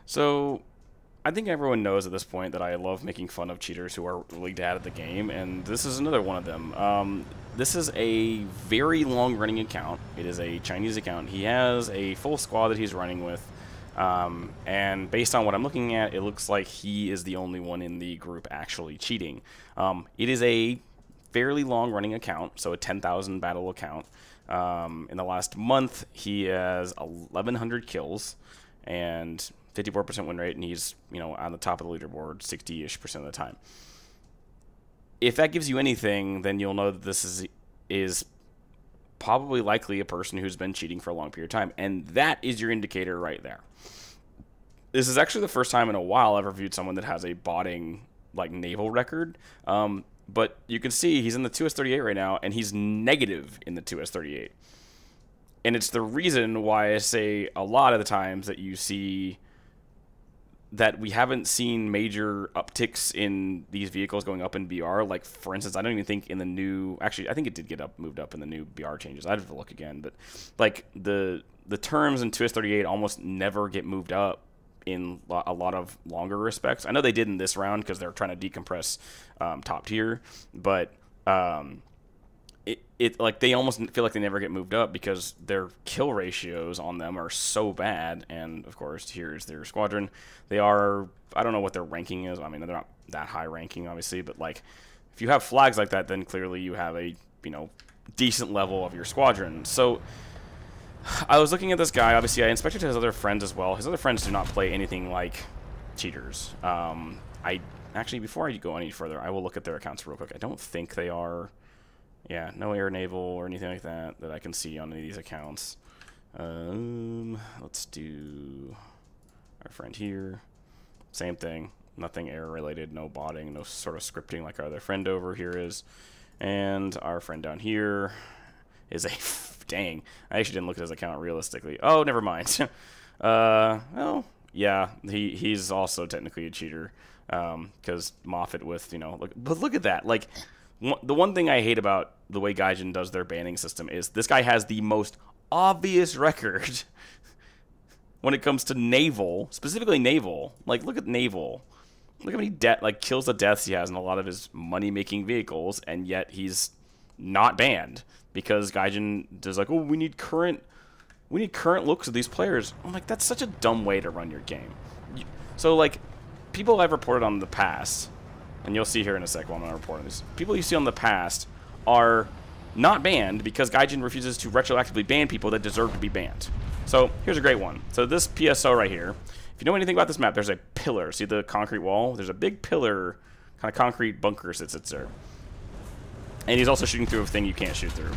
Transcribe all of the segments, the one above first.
So, I think everyone knows at this point that I love making fun of cheaters who are really bad at the game, and this is another one of them. This is a very long-running account. It is a Chinese account. He has a full squad that he's running with, and based on what I'm looking at, it looks like he is the only one in the group actually cheating. It is a fairly long-running account, so a 10,000 battle account. In the last month, he has 1,100 kills, and 54% win rate, and he's, you know, on the top of the leaderboard 60-ish% of the time. If that gives you anything, then you'll know that this is probably likely a person who's been cheating for a long period of time, and that is your indicator right there. This is actually the first time in a while I've reviewed someone that has a botting, like, naval record, but you can see he's in the 2S38 right now, and he's negative in the 2S38. And it's the reason why I say a lot of the times that you see that we haven't seen major upticks in these vehicles going up in BR. Like, for instance, I don't even think in the new... Actually, I think it did get moved up in the new BR changes. I'd have to look again. But, like, the terms in 2S38 almost never get moved up in a lot of longer respects. I know they did in this round because they're trying to decompress top tier. But... like they almost feel like they never get moved up because their kill ratios on them are so bad. And of course, here's their squadron. They are, I don't know what their ranking is. I mean, they're not that high ranking, obviously, but like if you have flags like that, then clearly you have a, you know, decent level of your squadron. So I was looking at this guy. Obviously, I inspected his other friends as well. His other friends do not play anything like cheaters. I actually, before I go any further, I will look at their accounts real quick. I don't think they are. Yeah, no air naval or anything like that I can see on any of these accounts. Let's do our friend here. Same thing. Nothing air related, no botting, no sort of scripting like our other friend over here is. And our friend down here is a... Dang. I actually didn't look at his account realistically. Oh, never mind. Well, yeah, he's also technically a cheater. Because Moffat with, you know... But look at that. Like... The one thing I hate about the way Gaijin does their banning system is this guy has the most obvious record when it comes to naval, specifically naval. Like, look at naval. Look how many kills to deaths he has in a lot of his money-making vehicles, and yet he's not banned because Gaijin does like, oh, we need current looks of these players. I'm like, that's such a dumb way to run your game. So like, people I've reported on the past. And you'll see here in a sec while I'm reporting this. People you see on the past are not banned because Gaijin refuses to retroactively ban people that deserve to be banned. So here's a great one. So this PSO right here, if you know anything about this map, there's a pillar. See the concrete wall? There's a big pillar, kind of concrete bunker that sits there. And he's also shooting through a thing you can't shoot through.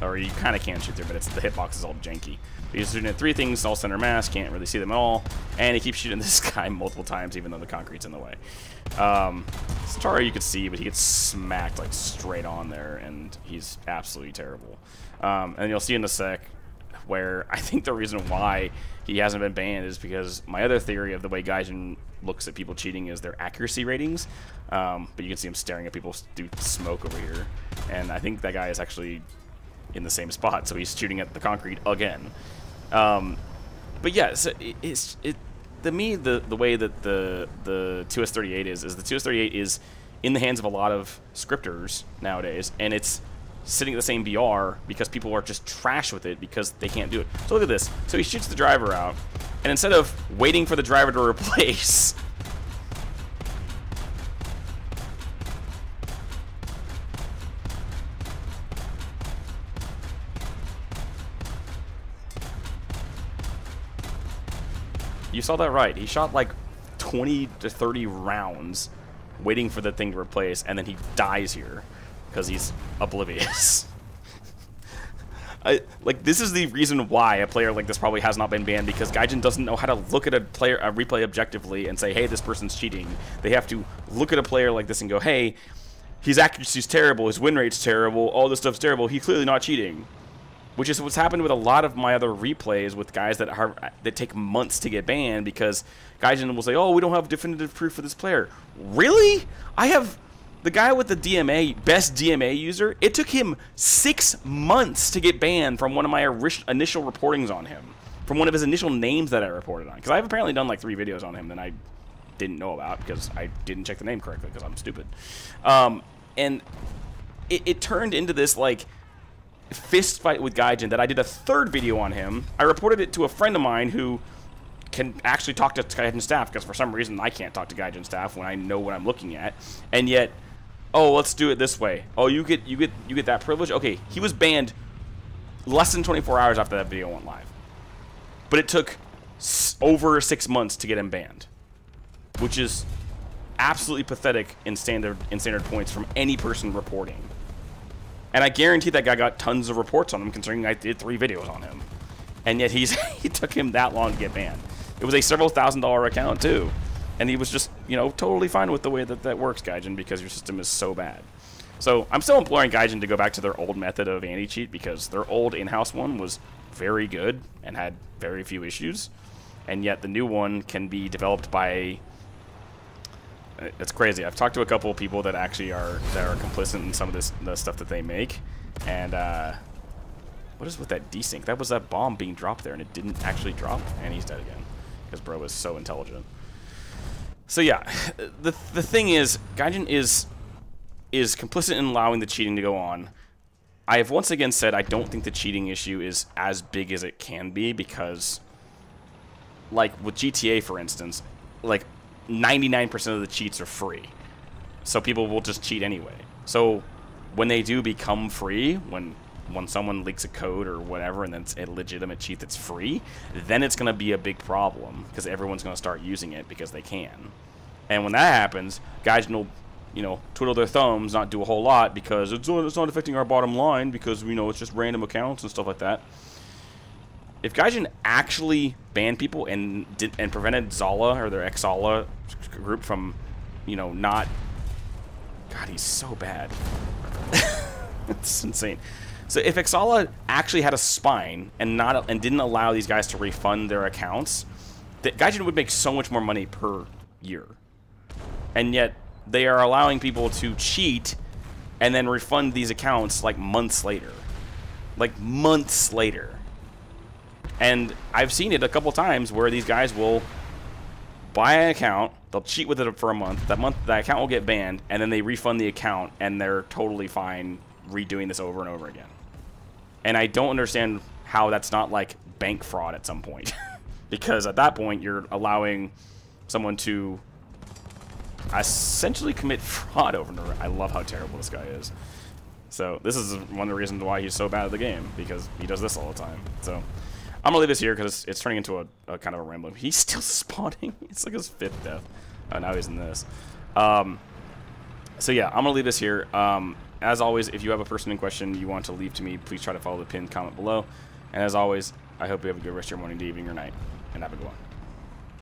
Or you kind of can shoot through, but the hitbox is all janky. He's shooting at 3 things, all center mass, can't really see them at all. And he keeps shooting this guy multiple times, even though the concrete's in the way. Stara you could see, but he gets smacked like straight on there, and he's absolutely terrible. And you'll see in a sec where I think the reason why he hasn't been banned is because my other theory of the way Gaijin looks at people cheating is their accuracy ratings. But you can see him staring at people do smoke over here. And I think that guy is actually in the same spot, so he's shooting at the concrete again. But yeah, so to me, the way that the 2S38 is the 2S38 is in the hands of a lot of scripters nowadays, and it's sitting at the same BR because people are just trash with it because they can't do it. So look at this. So he shoots the driver out, and instead of waiting for the driver to replace, you saw that right. He shot like 20 to 30 rounds waiting for the thing to replace, and then he dies here because he's oblivious. Like, this is the reason why a player like this probably has not been banned, because Gaijin doesn't know how to look at a replay objectively and say, hey, this person's cheating. They have to look at a player like this and go, hey, his accuracy's terrible, his win rate's terrible, all this stuff's terrible, he's clearly not cheating. Which is what's happened with a lot of my other replays with guys that take months to get banned, because Gaijin will say, oh, we don't have definitive proof for this player. Really? I have the guy with the DMA, best DMA user. It took him 6 months to get banned from one of my initial reportings on him. from one of his initial names that I reported on. Because I've apparently done like 3 videos on him that I didn't know about because I didn't check the name correctly because I'm stupid. And it turned into this like fist fight with Gaijin that I did a 3rd video on him. I reported it to a friend of mine who can actually talk to Gaijin staff, because for some reason I can't talk to Gaijin staff when I know what I'm looking at. And yet, oh, let's do it this way. Oh, you get that privilege? Okay, he was banned less than 24 hours after that video went live. But it took over 6 months to get him banned, which is absolutely pathetic in standard points from any person reporting. And I guarantee that guy got tons of reports on him, considering I did 3 videos on him. And yet he took him that long to get banned. It was a several $1,000 account too. And he was just, you know, totally fine with the way that works, Gaijin, because your system is so bad. So I'm still imploring Gaijin to go back to their old method of anti-cheat, because their old in-house one was very good and had very few issues. And yet the new one can be developed by... It's crazy. I've talked to a couple of people that actually are complicit in some of the stuff that they make. And what is with that desync? That was that bomb being dropped there, and it didn't actually drop, and he's dead again because bro is so intelligent. So yeah, the thing is, Gaijin is complicit in allowing the cheating to go on. I have once again said I don't think the cheating issue is as big as it can be, because, like with GTA for instance, like 99% of the cheats are free, so people will just cheat anyway. So when they do become free, when someone leaks a code or whatever and then it's a legitimate cheat that's free, then it's going to be a big problem, because everyone's going to start using it because they can. And when that happens, guys will, you know, twiddle their thumbs, not do a whole lot, because it's not affecting our bottom line, because, you know, it's just random accounts and stuff like that. If Gaijin actually banned people and prevented Zala or their ex-Zala group from, you know, not... God, he's so bad. It's insane. So if Exala actually had a spine and didn't allow these guys to refund their accounts, that Gaijin would make so much more money per year. And yet they are allowing people to cheat and then refund these accounts like months later. Like months later. And I've seen it a couple times where these guys will buy an account, they'll cheat with it for a month, that account will get banned, and then they refund the account and they're totally fine redoing this over and over again. And I don't understand how that's not like bank fraud at some point. Because at that point you're allowing someone to essentially commit fraud over and over. I love how terrible this guy is. So this is one of the reasons why he's so bad at the game, because he does this all the time. So I'm gonna leave this here because it's turning into a kind of a rambling. He's still spawning. It's like his 5th death. Oh, now he's in this. So yeah, I'm gonna leave this here. As always, if you have a pertinent question you want to leave to me, please try to follow the pinned comment below. And as always, I hope you have a good rest of your morning, evening, or night, and have a good one.